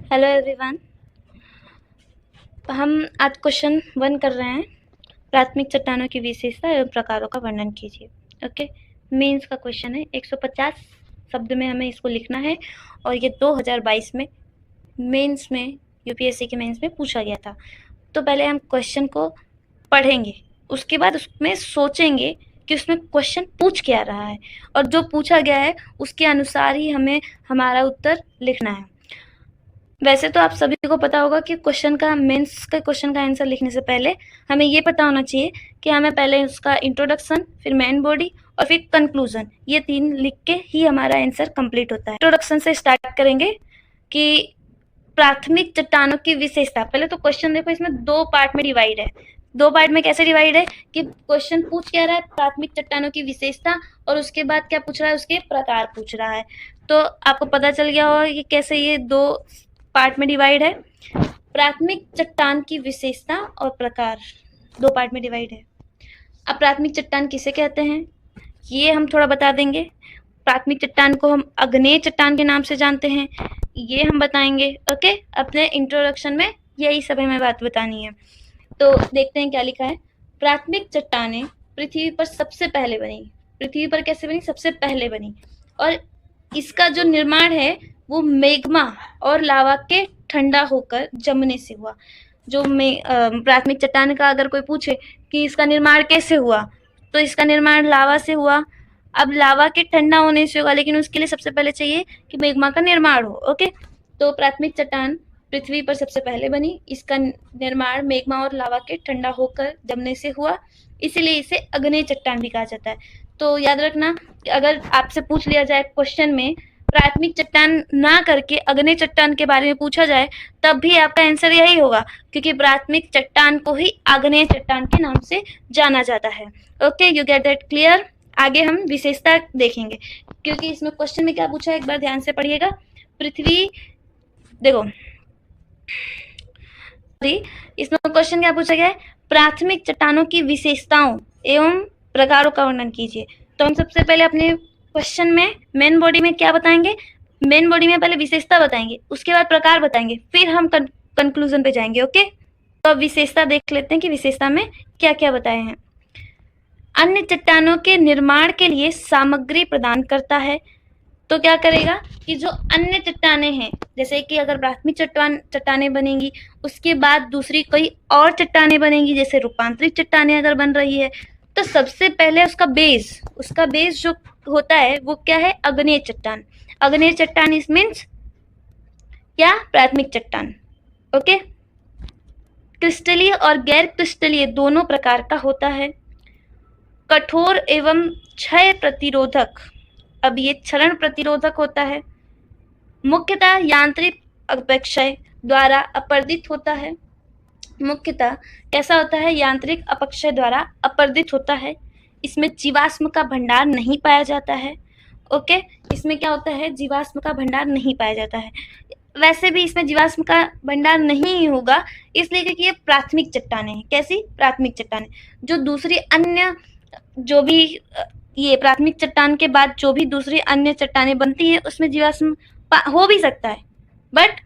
Hello everyone. हम आज question 1 कर रहे हैं। प्राथमिक चट्टानों की विशेषता एवं प्रकारों का वर्णन कीजिए। ओके, मेंस का क्वेश्चन है। 150 शब्द में हमें इसको लिखना है और ये 2022 में मेंस में यूपीएससी के मेंस में पूछा गया था। तो पहले हम क्वेश्चन को पढ़ेंगे, उसके बाद उसमें सोचेंगे कि उसमें क्वेश्चन पूछ क्या रहा है और जो पूछा गया है उसके अनुसार ही हमें हमारा उत्तर लिखना है। वैसे तो आप सभी को पता होगा कि क्वेश्चन का मेंस के क्वेश्चन का आंसर लिखने से पहले हमें ये पता होना चाहिए कि हमें पहले उसका इंट्रोडक्शन, फिर मेन बॉडी और फिर कंक्लूजन, ये 3 लिख के ही हमारा आंसर कंप्लीट होता है। इंट्रोडक्शन से स्टार्ट करेंगे कि प्राथमिक चट्टानों की विशेषता। पहले तो क्वेश्चन देखो, इसमें 2 पार्ट में डिवाइड है। 2 पार्ट में कैसे डिवाइड है कि क्वेश्चन पूछ क्या रहा है, प्राथमिक चट्टानों की विशेषता, और उसके बाद क्या पूछ रहा है, उसके प्रकार पूछ रहा है। तो आपको पता चल गया होगा कि कैसे ये 2 पार्ट में डिवाइड है। प्राथमिक चट्टान की विशेषता और प्रकार 2 पार्ट में डिवाइड है। अब प्राथमिक चट्टान किसे कहते हैं ये हम थोड़ा बता देंगे। प्राथमिक चट्टान को हम अग्नेय चट्टान के नाम से जानते हैं, ये हम बताएंगे। ओके, अपने इंट्रोडक्शन में यही सब हमें बात बतानी है। तो देखते हैं क्या लिखा है। प्राथमिक चट्टानें पृथ्वी पर सबसे पहले बनी। पृथ्वी पर कैसे बनी? सबसे पहले बनी। और इसका जो निर्माण है वो मैग्मा और लावा के ठंडा होकर जमने से हुआ। जो प्राथमिक चट्टान का अगर कोई पूछे कि इसका निर्माण कैसे हुआ, तो इसका निर्माण लावा से हुआ। अब लावा के ठंडा होने से होगा, लेकिन उसके लिए सबसे पहले चाहिए कि मैग्मा का निर्माण हो। ओके, तो प्राथमिक चट्टान पृथ्वी पर सबसे पहले बनी। इसका निर्माण मैग्मा और लावा के ठंडा होकर जमने से हुआ, इसीलिए इसे अग्नेय चट्टान भी कहा जाता है। तो याद रखना कि अगर आपसे पूछ लिया जाए क्वेश्चन में प्राथमिक चट्टान ना करके अग्नेय चट्टान के बारे में पूछा जाए, तब भी आपका आंसर यही होगा, क्योंकि प्राथमिक चट्टान को ही आग्नेय चट्टान के नाम से जाना जाता है। Okay, you get that clear. आगे हम विशेषता देखेंगे, क्योंकि इसमें क्वेश्चन में क्या पूछा है एक बार ध्यान से पढ़िएगा। पृथ्वी, देखो इसमें क्वेश्चन क्या पूछा गया है, प्राथमिक चट्टानों की विशेषताओं एवं प्रकारों का वर्णन कीजिए। तो हम सबसे पहले अपने क्वेश्चन में मेन बॉडी में क्या बताएंगे, मेन बॉडी में पहले विशेषता बताएंगे, उसके बाद प्रकार बताएंगे, फिर हम कंक्लूजन पे जाएंगे। ओके, तो अब विशेषता देख लेते हैं कि विशेषता में क्या क्या बताए हैं। अन्य चट्टानों के निर्माण के लिए सामग्री प्रदान करता है। तो क्या करेगा कि जो अन्य चट्टानें हैं, जैसे कि अगर प्राथमिक चट्टानें बनेंगी, उसके बाद दूसरी कोई और चट्टानें बनेंगी, जैसे रूपांतरित चट्टानें अगर बन रही है, तो सबसे पहले उसका बेस जो होता है वो क्या है, अग्नेय चट्टान। अग्नेय चट्टान इस मीन्स क्या, प्राथमिक चट्टान। ओके, क्रिस्टलीय और गैर क्रिस्टलीय दोनों प्रकार का होता है। कठोर एवं क्षय प्रतिरोधक, अब ये क्षरण प्रतिरोधक होता है। मुख्यतः यांत्रिक अपक्षय द्वारा अपर्दित होता है। मुख्यतः कैसा होता है, यांत्रिक अपक्षय द्वारा अपर्दित होता है। इसमें जीवाश्म का भंडार नहीं पाया जाता है। ओके, इसमें क्या होता है, जीवाश्म का भंडार नहीं पाया जाता है। वैसे भी इसमें जीवाश्म का भंडार नहीं होगा, इसलिए क्योंकि ये प्राथमिक चट्टानें हैं। कैसी? प्राथमिक चट्टानें। जो दूसरी अन्य जो भी ये प्राथमिक चट्टान के बाद जो भी दूसरी अन्य चट्टानें बनती हैं, उसमें जीवाश्म हो भी सकता है, बट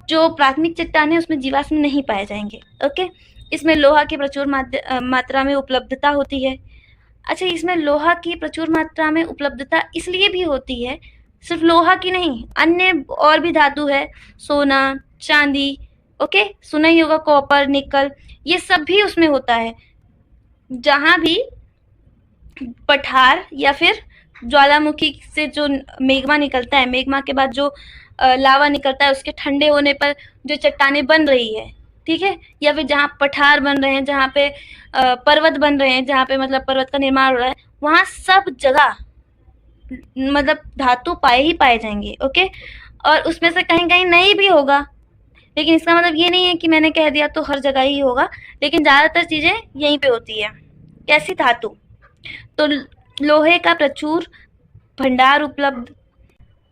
जो प्राथमिक चट्टान है उसमें जीवाश्म नहीं पाए जाएंगे। ओके, इसमें लोहा की प्रचुर मात्रा में उपलब्धता होती है। अच्छा, इसमें लोहा की प्रचुर मात्रा में उपलब्धता इसलिए भी होती है, सिर्फ लोहा की नहीं, अन्य और भी धातु है, सोना, चांदी। ओके, सुना ही होगा कॉपर, निकल, ये सब भी उसमें होता है। जहां भी पठार या फिर ज्वालामुखी से जो मैग्मा निकलता है, मैग्मा के बाद जो लावा निकलता है, उसके ठंडे होने पर जो चट्टानें बन रही है, ठीक है, या फिर जहाँ पठार बन रहे हैं, जहाँ पे पर्वत बन रहे हैं, जहाँ पे मतलब पर्वत का निर्माण हो रहा है, वहाँ सब जगह मतलब धातु पाए जाएंगे। ओके, और उसमें से कहीं कहीं नहीं भी होगा, लेकिन इसका मतलब ये नहीं है कि मैंने कह दिया तो हर जगह ही होगा, लेकिन ज़्यादातर चीज़ें यहीं पे होती है। कैसी? धातु। तो लोहे का प्रचुर भंडार उपलब्ध।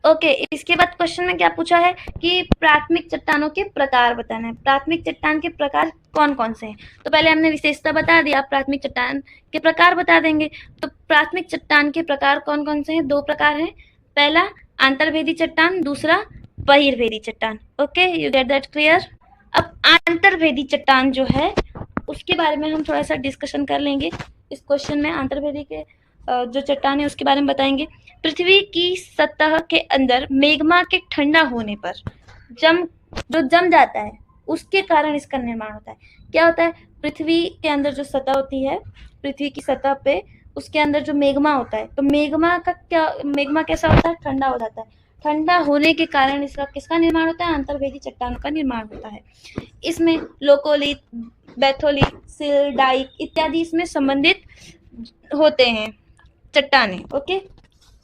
ओके, इसके बाद क्वेश्चन में क्या पूछा है कि प्राथमिक चट्टानों के प्रकार बताना है। प्राथमिक चट्टान के प्रकार कौन कौन से हैं? तो पहले हमने विशेषता बता दिया, प्राथमिक चट्टान के प्रकार बता देंगे। तो प्राथमिक चट्टान के प्रकार कौन कौन से हैं? 2 प्रकार हैं। पहला अंतर्भेदी चट्टान, दूसरा बहिर्वेदी चट्टान। Okay, you get that clear. अब आंतरवेदी चट्टान जो है उसके बारे में हम थोड़ा सा डिस्कशन कर लेंगे इस क्वेश्चन में। आंतरवेदी के जो चट्टान है उसके बारे में बताएंगे। पृथ्वी की सतह के अंदर मैग्मा के ठंडा होने पर जम जाता है, उसके कारण इसका निर्माण होता है। क्या होता है, पृथ्वी के अंदर जो सतह होती है, पृथ्वी की सतह पे उसके अंदर जो मैग्मा होता है, तो मैग्मा कैसा होता है, ठंडा हो जाता है। ठंडा होने के कारण इसका किसका निर्माण होता है, अंतर्वेदी चट्टानों का निर्माण होता है। इसमें लोकोलिथ, बैथोलिथ, सिल, डाइक इत्यादि इसमें संबंधित होते हैं चट्टानें। ओके,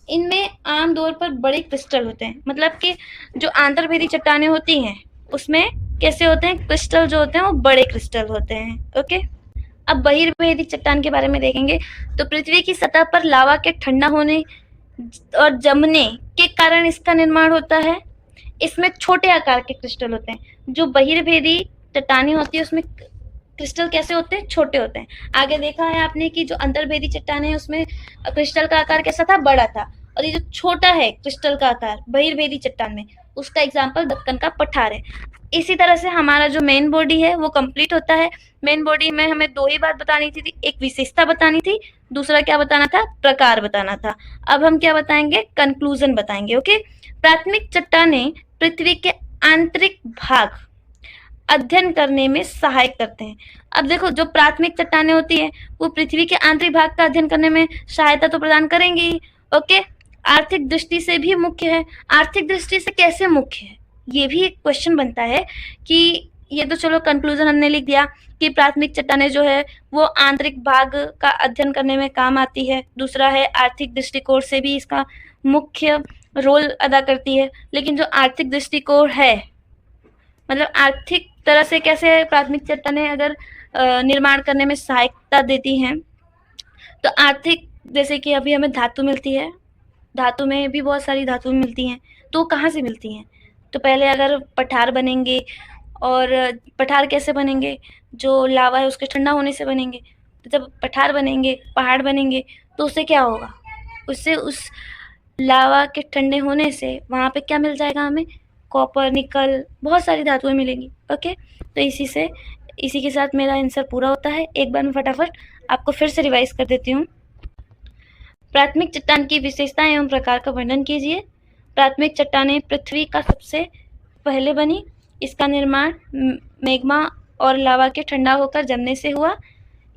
इनमें आमतौर पर बड़े क्रिस्टल होते हैं, मतलब कि जो आंतरवेदी चट्टानें होती हैं उसमें कैसे होते हैं, क्रिस्टल जो होते हैं वो बड़े क्रिस्टल होते हैं। ओके, अब बहिर्वेदी चट्टान के बारे में देखेंगे। तो पृथ्वी की सतह पर लावा के ठंडा होने और जमने के कारण इसका निर्माण होता है। इसमें छोटे आकार के क्रिस्टल होते हैं। जो बहिर्वेदी चट्टानें होती है उसमें क्रिस्टल कैसे होते हैं, छोटे होते हैं। आगे देखा है आपने कि जो अंतर्वेदी चट्टान है उसमें क्रिस्टल का आकार कैसा था, बड़ा था। और ये जो छोटा है क्रिस्टल का आकार बहिर्वेदी चट्टान में, उसका एग्जाम्पल दक्कन का पठार है। इसी तरह से हमारा जो मेन बॉडी है वो कंप्लीट होता है। मेन बॉडी में हमें दो ही बात बतानी थी, एक विशेषता बतानी थी, दूसरा क्या बताना था, प्रकार बताना था। अब हम क्या बताएंगे, कंक्लूजन बताएंगे। ओके, प्राथमिक चट्टानें पृथ्वी के आंतरिक भाग अध्ययन करने में सहायक करते हैं। अब देखो, जो प्राथमिक चट्टानें होती है वो पृथ्वी के आंतरिक भाग का अध्ययन करने में सहायता तो प्रदान करेंगी ही। ओके, आर्थिक दृष्टि से भी मुख्य है। आर्थिक दृष्टि से कैसे मुख्य है, ये भी एक क्वेश्चन बनता है कि ये तो चलो कंक्लूजन हमने लिख दिया कि प्राथमिक चट्टानें जो है वो आंतरिक भाग का अध्ययन करने में काम आती है। दूसरा है आर्थिक दृष्टिकोण से भी इसका मुख्य रोल अदा करती है। लेकिन जो आर्थिक दृष्टिकोण है, मतलब आर्थिक तरह से कैसे प्राथमिक चट्टानें अगर निर्माण करने में सहायता देती हैं, तो आर्थिक, जैसे कि अभी हमें धातु मिलती है, धातु में भी बहुत सारी धातु मिलती हैं, तो कहाँ से मिलती हैं, तो पहले अगर पठार बनेंगे, और पठार कैसे बनेंगे, जो लावा है उसके ठंडा होने से बनेंगे। तो जब पठार बनेंगे, पहाड़ बनेंगे, तो उससे क्या होगा, उससे उस लावा के ठंडे होने से वहाँ पे क्या मिल जाएगा हमें, कॉपर, निकल, बहुत सारी धातुएं मिलेंगी। ओके, तो इसी के साथ मेरा आंसर पूरा होता है। एक बार मैं फटाफट आपको फिर से रिवाइज कर देती हूँ। प्राथमिक चट्टान की विशेषताएं एवं प्रकार का वर्णन कीजिए। प्राथमिक चट्टानें पृथ्वी का सबसे पहले बनी। इसका निर्माण मैग्मा और लावा के ठंडा होकर जमने से हुआ,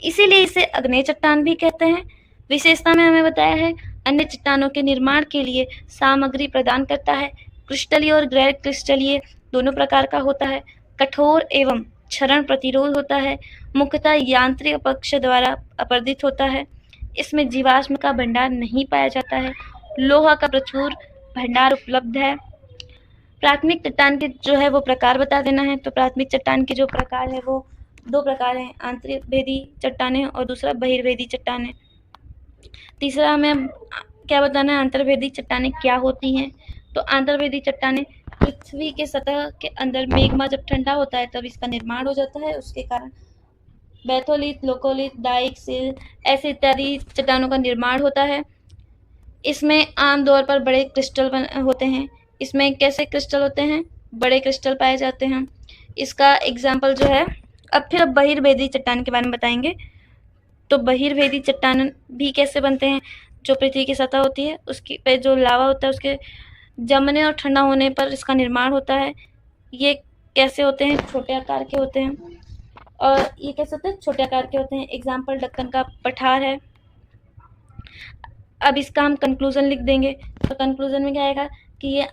इसीलिए इसे अग्नेय चट्टान भी कहते हैं। विशेषता में हमें बताया है अन्य चट्टानों के निर्माण के लिए सामग्री प्रदान करता है। क्रिस्टलीय और गैर क्रिस्टलीय दोनों प्रकार का होता है। कठोर एवं क्षरण प्रतिरोध होता है। मुख्यतः यांत्रिक पक्ष द्वारा अपर्दित होता है। इसमें जीवाश्म का भंडार नहीं पाया जाता है। लोहा का प्रचुर भंडार उपलब्ध है। प्राथमिक चट्टान के जो है वो प्रकार बता देना है। तो प्राथमिक चट्टान के जो प्रकार है वो दो प्रकार हैं, आंतरवेदी चट्टानें और दूसरा बहिर्वेदी चट्टानें। तीसरा हमें क्या बताना है, अंतर्वेदी चट्टानें क्या होती हैं। तो अंतर्वेदी चट्टानें पृथ्वी के सतह के अंदर मैग्मा जब ठंडा होता है तब इसका निर्माण हो जाता है। उसके कारण बैथोलिथ, लोकोलिथ, डाइक, सिल ऐसे इत्यादि चट्टानों का निर्माण होता है। इसमें आमतौर पर बड़े क्रिस्टल होते हैं। इसमें कैसे क्रिस्टल होते हैं, बड़े क्रिस्टल पाए जाते हैं। इसका एग्जाम्पल जो है, अब बहिर्वेदी चट्टान के बारे में बताएंगे। तो बहिर्वेदी चट्टान भी कैसे बनते हैं, जो पृथ्वी की सतह होती है उसकी पे जो लावा होता है उसके जमने और ठंडा होने पर इसका निर्माण होता है। ये कैसे होते हैं, छोटे आकार के होते हैं। और ये कैसे होते हैं, छोटे आकार के होते हैं। एग्जाम्पल दक्कन का पठार है। अब इसका हम कंक्लूजन लिख देंगे। तो कंक्लूजन में क्या आएगा कि ये